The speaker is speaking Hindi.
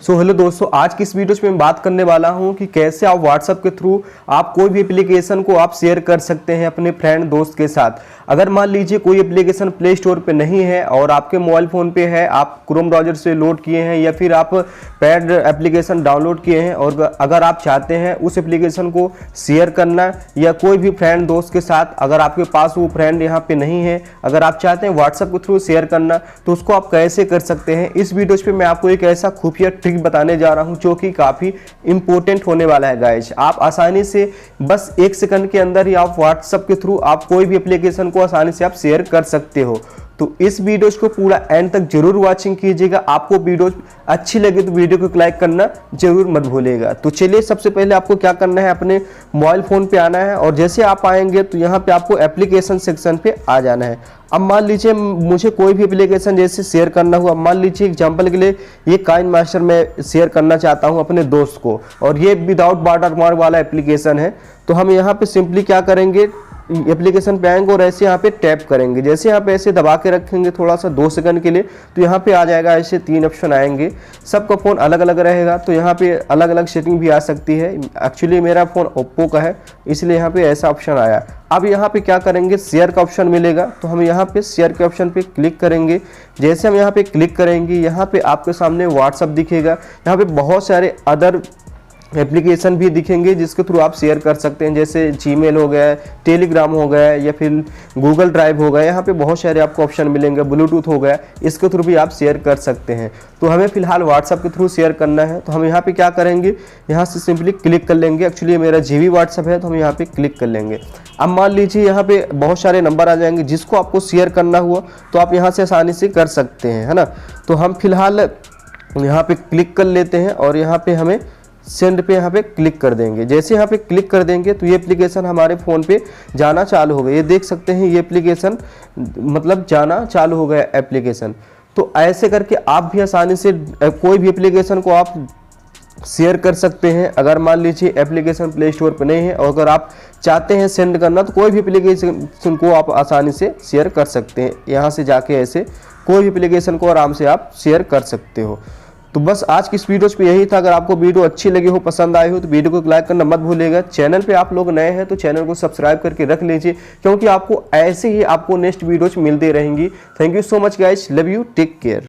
सो हेलो दोस्तों, आज की इस वीडियो में मैं बात करने वाला हूं कि कैसे आप व्हाट्सएप के थ्रू आप कोई भी एप्लीकेशन को आप शेयर कर सकते हैं अपने फ्रेंड दोस्त के साथ। अगर मान लीजिए कोई एप्लीकेशन प्ले स्टोर पे नहीं है और आपके मोबाइल फ़ोन पे है, आप क्रोम ब्राउज़र से लोड किए हैं या फिर आप पैड एप्लीकेशन डाउनलोड किए हैं और अगर आप चाहते हैं उस एप्लीकेशन को शेयर करना या कोई भी फ्रेंड दोस्त के साथ, अगर आपके पास वो फ्रेंड यहाँ पे नहीं है, अगर आप चाहते हैं व्हाट्सएप के थ्रू शेयर करना, तो उसको आप कैसे कर सकते हैं। इस वीडियो पे मैं आपको एक ऐसा खुफिया ट्रिक बताने जा रहा हूं जो कि काफ़ी इंपॉर्टेंट होने वाला है गाइस। आप आसानी से बस 1 सेकंड के अंदर ही आप व्हाट्सएप के थ्रू आप कोई भी एप्लीकेशन को आसानी से आप शेयर कर सकते हो। तो इस वीडियो को पूरा एंड तक जरूर वॉचिंग कीजिएगा। आपको वीडियो अच्छी लगे तो वीडियो को लाइक करना जरूर मत भूलिएगा। तो चलिए, सबसे पहले आपको क्या करना है, अपने मोबाइल फ़ोन पे आना है और जैसे आप आएंगे तो यहाँ पे आपको एप्लीकेशन सेक्शन पे आ जाना है। अब मान लीजिए मुझे कोई भी एप्लीकेशन जैसे शेयर करना हुआ, मान लीजिए एग्जांपल के लिए ये काइन मास्टर में शेयर करना चाहता हूँ अपने दोस्त को और ये विदाउट वाटरमार्क वाला एप्लीकेशन है। तो हम यहाँ पे सिंपली क्या करेंगे, एप्लीकेशन पे आएंगे और ऐसे यहाँ पे टैप करेंगे। जैसे यहाँ पे ऐसे दबा के रखेंगे थोड़ा सा 2 सेकंड के लिए, तो यहाँ पे आ जाएगा ऐसे 3 ऑप्शन आएंगे। सबका फ़ोन अलग अलग रहेगा तो यहाँ पे अलग अलग सेटिंग भी आ सकती है। एक्चुअली मेरा फ़ोन ओप्पो का है इसलिए यहाँ पे ऐसा ऑप्शन आया। अब यहाँ पे क्या करेंगे, शेयर का ऑप्शन मिलेगा तो हम यहाँ पे शेयर के ऑप्शन पे क्लिक करेंगे। जैसे हम यहाँ पे क्लिक करेंगे, यहाँ पे आपके सामने व्हाट्सअप दिखेगा। यहाँ पे बहुत सारे अदर एप्लीकेशन भी दिखेंगे जिसके थ्रू आप शेयर कर सकते हैं, जैसे जीमेल हो गया, टेलीग्राम हो गया या फिर गूगल ड्राइव हो गया। यहाँ पे बहुत सारे आपको ऑप्शन मिलेंगे, ब्लूटूथ हो गया, इसके थ्रू भी आप शेयर कर सकते हैं। तो हमें फिलहाल व्हाट्सएप के थ्रू शेयर करना है तो हम यहाँ पे क्या करेंगे, यहाँ से सिंपली क्लिक कर लेंगे। एक्चुअली मेरा जीबी व्हाट्सएप है तो हम यहाँ पे क्लिक कर लेंगे। अब मान लीजिए यहाँ पे बहुत सारे नंबर आ जाएंगे, जिसको आपको शेयर करना हुआ तो आप यहाँ से आसानी से कर सकते हैं, है ना। तो हम फिलहाल यहाँ पे क्लिक कर लेते हैं और यहाँ पे हमें सेंड पे यहाँ पे क्लिक कर देंगे। जैसे यहाँ पे क्लिक कर देंगे तो ये एप्लीकेशन हमारे फ़ोन पे जाना चालू हो गया। ये देख सकते हैं ये एप्लीकेशन मतलब जाना चालू हो गया एप्लीकेशन। तो ऐसे करके आप भी आसानी से कोई भी एप्लीकेशन को आप शेयर कर सकते हैं। अगर मान लीजिए एप्लीकेशन प्ले स्टोर पर नहीं है और अगर आप चाहते हैं सेंड करना तो कोई भी एप्लीकेशन को आप आसानी से शेयर कर सकते हैं। यहाँ से जाके ऐसे कोई भी एप्लीकेशन को आराम से आप शेयर कर सकते हो। तो बस आज की इस वीडियो पे यही था। अगर आपको वीडियो अच्छी लगी हो, पसंद आई हो तो वीडियो को लाइक करना मत भूलिएगा। चैनल पे आप लोग नए हैं तो चैनल को सब्सक्राइब करके रख लीजिए, क्योंकि आपको ऐसे ही आपको नेक्स्ट वीडियोज मिलती रहेंगी। Thank you so much guys, love you, take care.